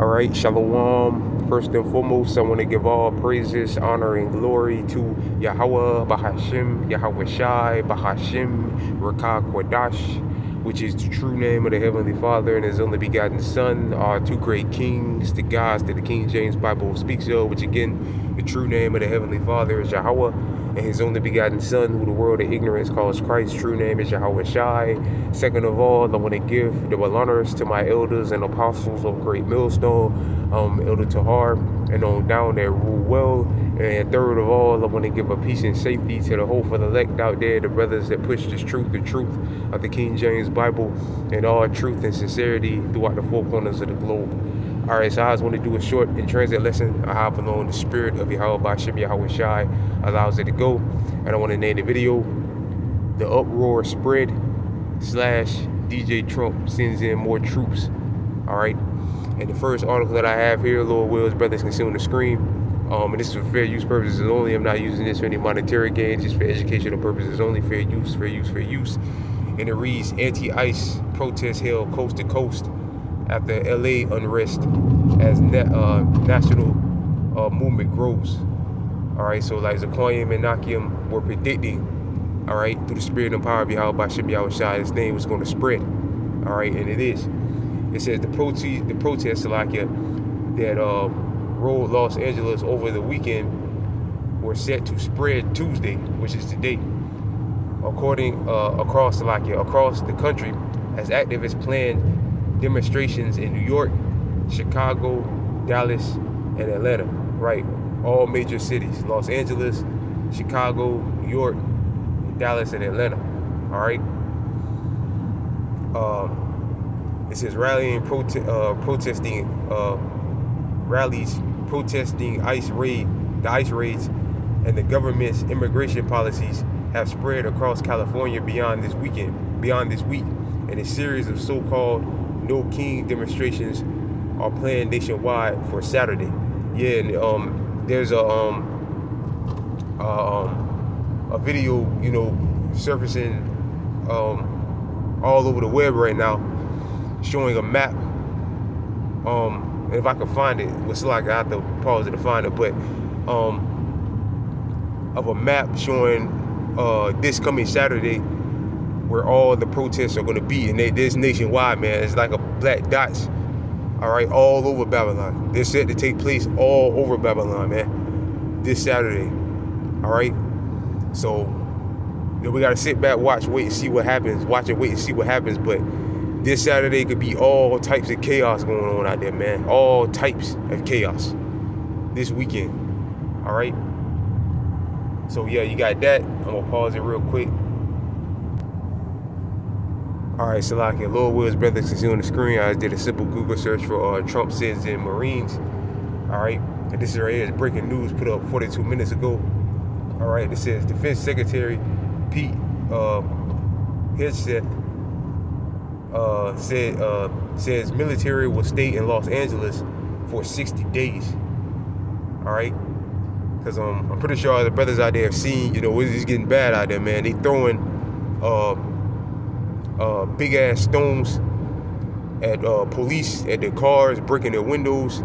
All right, Shalom. First and foremost, I want to give all praises, honor, and glory to Yahweh, Bahashim, Yahweh Shai, Bahashim, Rakah Kodash, which is the true name of the Heavenly Father and His only begotten Son, our two great kings, the gods that the King James Bible speaks of, which again, the true name of the Heavenly Father is Yahweh, and His only begotten Son, who the world of ignorance calls Christ. True name is Yahweh Shai. Second of all, I want to give the honors to my elders and apostles of Great Millstone, Elder Tahar, and on down that rule well. And third of all, I want to give a peace and safety to the whole for the elect out there, the brothers that push this truth, the truth of the King James Bible, and all truth and sincerity throughout the four corners of the globe. All right, so I just want to do a short and transit lesson. I have alone the spirit of Yahweh Bashim Yahweh Shai allows it to go. And I want to name the video, The Uproar Spread / DJ Trump sends in more troops. All right. And the first article that I have here, Lord Will's brothers can see on the screen. And this is for fair use purposes only. I'm not using this for any monetary gain, just for educational purposes only. Fair use, fair use, fair use. And it reads, anti-ICE protests held coast to coast after LA unrest as national movement grows. All right, so like Zaquanium and Nakium were predicting, all right, through the spirit and power of Yahweh Bashim Yahweh Shai, this name was going to spread. All right, and it is. It says the protests that rolled Los Angeles over the weekend were set to spread Tuesday, which is today, according across the country, as activists planned demonstrations in New York, Chicago, Dallas, and Atlanta. Right, all major cities: Los Angeles, Chicago, New York, Dallas, and Atlanta. All right. It says rallies protesting the ICE raids and the government's immigration policies have spread across California beyond this week, and a series of so-called No King demonstrations are planned nationwide for Saturday. Yeah, and there's a video, surfacing all over the web right now, showing a map. And if I can find it, it's like I have to pause it to find it, but of a map showing this coming Saturday where all the protests are going to be, and this nationwide, man. It's like a black dots, all right, all over Babylon. They're set to take place all over Babylon, man, this Saturday. All right, so we got to sit back, wait and see what happens. Watch and wait and see what happens. But this Saturday could be all types of chaos going on out there, man. All types of chaos this weekend. All right. So yeah, you got that. I'm gonna pause it real quick. All right, so like Lord Will's brothers can see on the screen, I just did a simple Google search for Trump sends in Marines. All right, and this is right here, breaking news put up 42 minutes ago. All right, it says Defense Secretary Pete Hegseth says military will stay in Los Angeles for 60 days. All right, because I'm pretty sure all the brothers out there have seen, it's getting bad out there, man. They throwing big ass stones at police, at their cars, breaking their windows.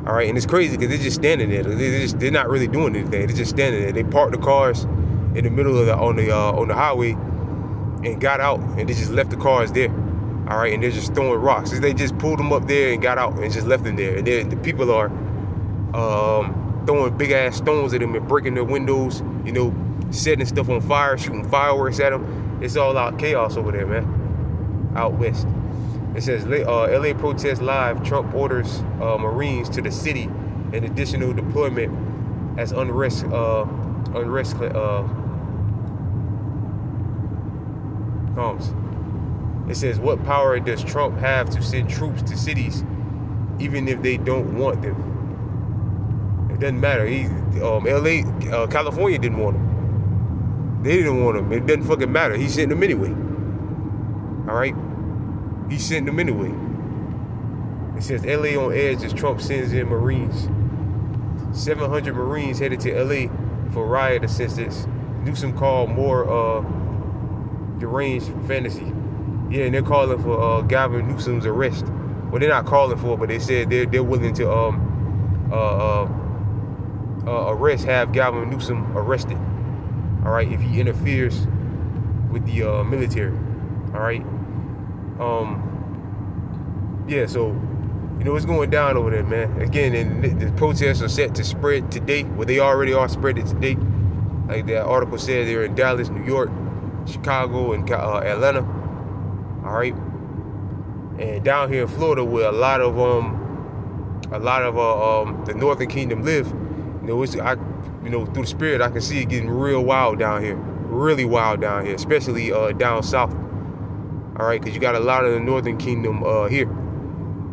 All right, and it's crazy because they're just standing there. They're not really doing anything. They're just standing there. They parked the cars in the middle of on the highway and got out, and they just left the cars there. All right, and they're just throwing rocks. They just pulled them up there and got out and just left them there. And the people are throwing big ass stones at them and breaking their windows. Setting stuff on fire, shooting fireworks at them. It's all out chaos over there, man. Out west. It says LA protests live. Trump orders Marines to the city. An additional deployment as unrest comes. It says, what power does Trump have to send troops to cities, even if they don't want them? It doesn't matter. California didn't want them. They didn't want him. It doesn't fucking matter. He sent them anyway. All right? He sent them anyway. It says LA on edge as Trump sends in Marines. 700 Marines headed to LA for riot assistance. Newsom called more deranged fantasy. Yeah, and they're calling for Gavin Newsom's arrest. well, they're not calling for it, but they said they're willing to have Gavin Newsom arrested. All right, if he interferes with the military. All right. Yeah. So, it's going down over there, man. Again, and the protests are set to spread today. Well, they already are spreading today. Like that article said, they're in Dallas, New York, Chicago, and Atlanta. All right. And down here in Florida, where a lot of the Northern Kingdom live, through the spirit, I can see it getting real wild down here, really wild down here, especially down south. All right, because you got a lot of the Northern Kingdom here,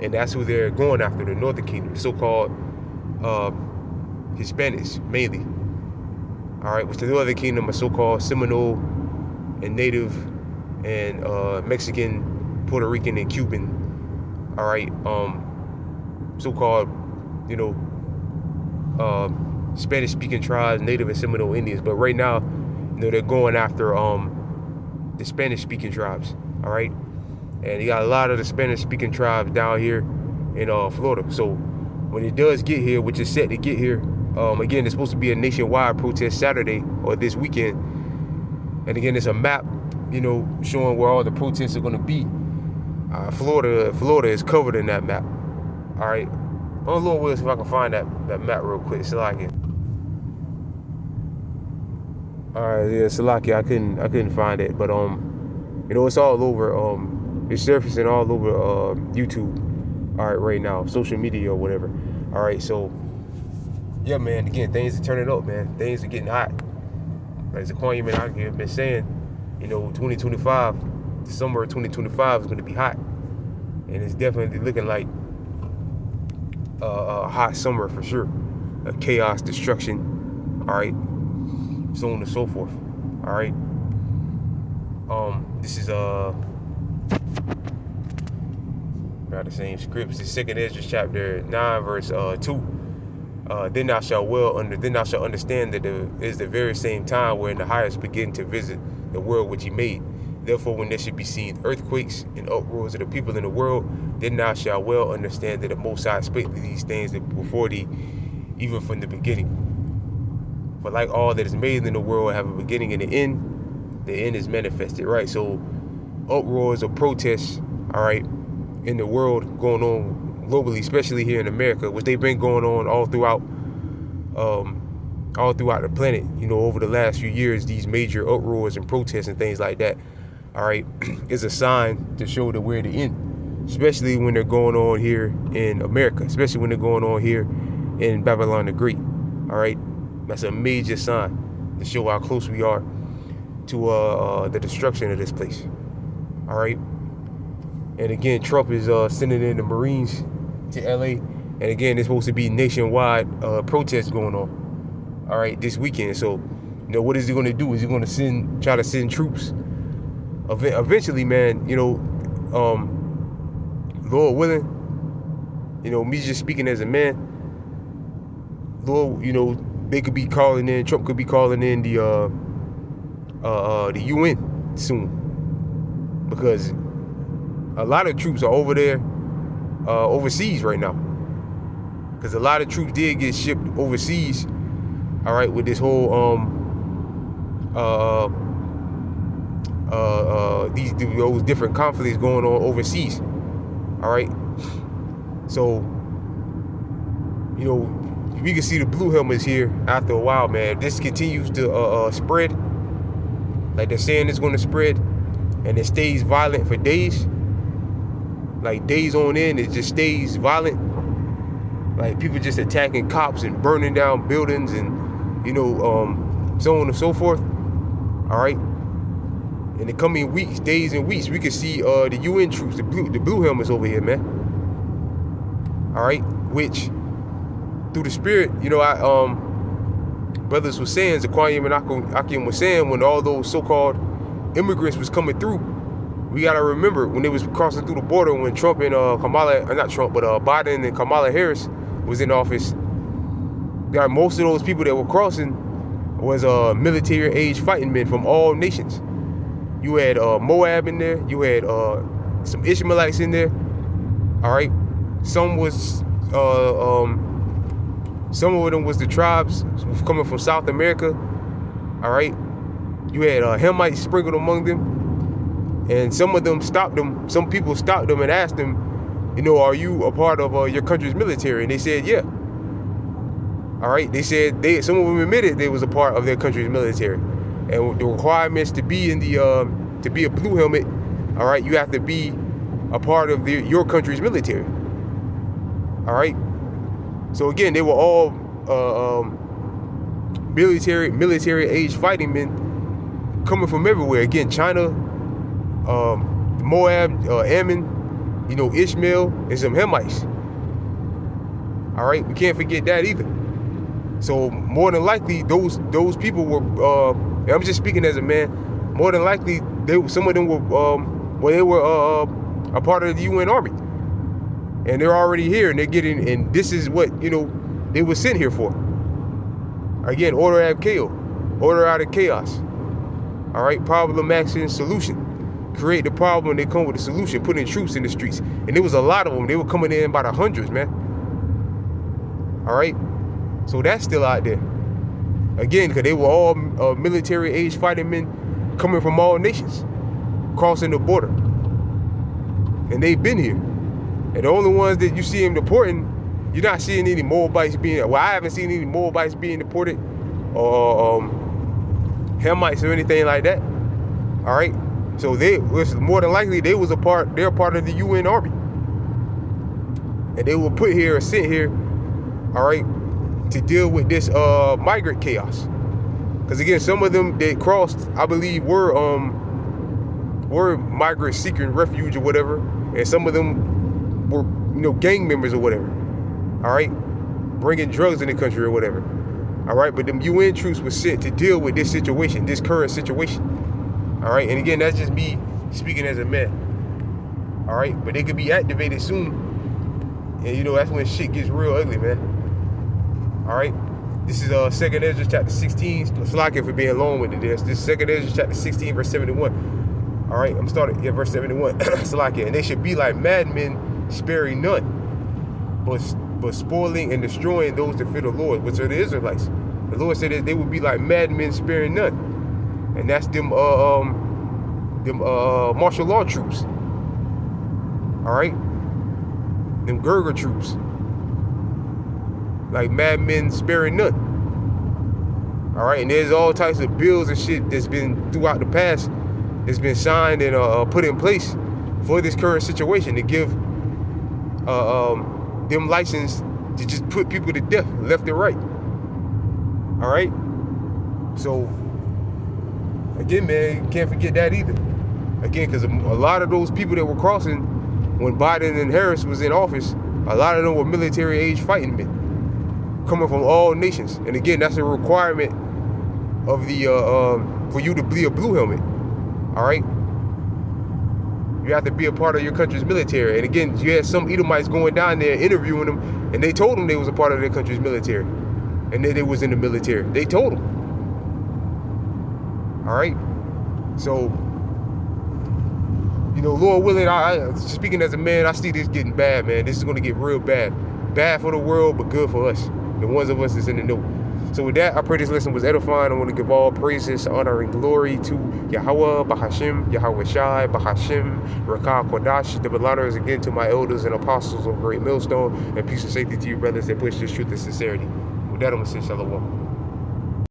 and that's who they're going after, the Northern Kingdom, so-called Hispanics mainly. All right, which the Northern Kingdom are so-called Seminole and Native and Mexican, Puerto Rican, and Cuban. All right, so-called, Spanish-speaking tribes, Native and Seminole Indians. But right now, they're going after the Spanish-speaking tribes. All right, and you got a lot of the Spanish-speaking tribes down here in Florida. So when it does get here, which is set to get here, again, it's supposed to be a nationwide protest Saturday or this weekend. And again, it's a map, showing where all the protests are going to be. Florida is covered in that map. All right. Oh, Lord wills, if I can find that map real quick. Salakia. All right, yeah, Salakia. I couldn't find it, but it's all over. It's surfacing all over YouTube. All right, right now, social media or whatever. All right, so yeah, man. Again, things are turning up, man. Things are getting hot. As the Quaniman out here have been saying, 2025, the summer of 2025 is going to be hot, and it's definitely looking like a hot summer for sure. A chaos, destruction. All right, so on and so forth. All right. This is not the same scripts. It's 2nd Ezra chapter 9 verse 2. Then thou shalt understand that it is the very same time wherein the highest begin to visit the world which he made. Therefore, when there should be seen earthquakes and uproars of the people in the world, then thou shalt well understand that the Most High spake these things before thee, even from the beginning. For like all that is made in the world have a beginning and an end, the end is manifested, right? So uproars or protests, all right, in the world going on globally, especially here in America, which they've been going on all throughout the planet, over the last few years. These major uproars and protests and things like that, all right, is a sign to show that we're at the end, especially when they're going on here in America, especially when they're going on here in Babylon the Great. All right, that's a major sign to show how close we are to the destruction of this place. All right. And again, Trump is sending in the Marines to LA. And again, there's supposed to be nationwide protests going on. All right, this weekend. So, what is he going to do? Is he going to try to send troops? Eventually, man, Lord willing, me just speaking as a man, Lord, they could be calling in, Trump could be calling in the UN soon, because a lot of troops are over there, overseas right now. Because a lot of troops did get shipped overseas, all right, with this whole those different conflicts going on overseas, all right. So, we can see the blue helmets here after a while, man. If this continues to spread, like they're saying it's going to spread, and it stays violent for days, like days on end, it just stays violent. Like people just attacking cops and burning down buildings and, so on and so forth. All right. In the coming weeks, days and weeks, we could see the UN troops, the blue helmets over here, man. All right. Which, through the spirit, brothers was saying, Zaquanium and Akim was saying, when all those so-called immigrants was coming through, we got to remember when they was crossing through the border, when Trump and Biden and Kamala Harris was in office, most of those people that were crossing was military-age fighting men from all nations. You had Moab in there, you had some Ishmaelites in there, All right, some was some of them was the tribes coming from South America. All right, you had Hamites sprinkled among them, and some of them stopped them. Some people stopped them and asked them, you know, are you a part of your country's military? And they said, yeah. All right, they said some of them admitted they was a part of their country's military, and the requirements to be in the to be a blue helmet. All right, you have to be a part of your country's military. All right. So again, they were all military age fighting men coming from everywhere. Again, China, Moab, Ammon, you know, Ishmael, and some Hamites. All right, we can't forget that either. So more than likely, those people were. I'm just speaking as a man. More than likely, some of them were. They were a part of the UN Army. And they're already here, and they're getting, and this is what, you know, they were sent here for. Again, order out of chaos. All right, problem, action, solution. Create the problem, and they come with a solution, putting troops in the streets. And there was a lot of them. They were coming in by the hundreds, man. All right, so that's still out there. Again, because they were all military age fighting men coming from all nations, crossing the border. And they've been here. And the only ones that you see them deporting, you're not seeing any Moabites being, well, I haven't seen any Moabites being deported, or Hamites or anything like that. All right. So they was more than likely they're a part of the UN Army. And they were put here or sent here, all right, to deal with this migrant chaos. Because again, some of them that crossed, I believe, were migrants seeking refuge or whatever, and some of them were, you know, gang members or whatever. All right, bringing drugs in the country or whatever. All right, but them UN troops were sent to deal with this situation, this current situation. All right, and again, that's just me speaking as a man. All right, but they could be activated soon, and you know that's when shit gets real ugly, man. All right, this is 2nd Ezra chapter 16. Slack it for being long with this. This is 2nd Ezra chapter 16 verse 71. All right, I'm starting at verse 71. Slack it, and they should be like madmen, sparing none, but spoiling and destroying those that fear the Lord, which are the Israelites. The Lord said that they would be like madmen, sparing none, and that's them martial law troops. All right, them Gerger troops, like madmen, sparing none. All right, and there's all types of bills and shit that's been throughout the past, that's been signed and put in place for this current situation to give them license to just put people to death left and right. All right, so again, man, can't forget that either. Again, because a lot of those people that were crossing when Biden and Harris was in office, a lot of them were military age fighting men coming from all nations. And again, that's a requirement of the for you to be a blue helmet. All right, you have to be a part of your country's military. And again, you had some Edomites going down there interviewing them, and they told them they was a part of their country's military, and that they was in the military. They told them. All right, so, you know, Lord willing, I speaking as a man, I see this getting bad, man. This is going to get real bad. Bad for the world, but good for us, the ones of us that's in the know. So with that, I pray this lesson was edifying. I want to give all praises, honor, and glory to Yahweh, Bahashim, Yahweh Shai, Bahashim, Rakah Kodash. Double honors again to my elders and apostles of Great Millstone, and peace and safety to you brothers that push this truth and sincerity. With that, I'm going to say shalom.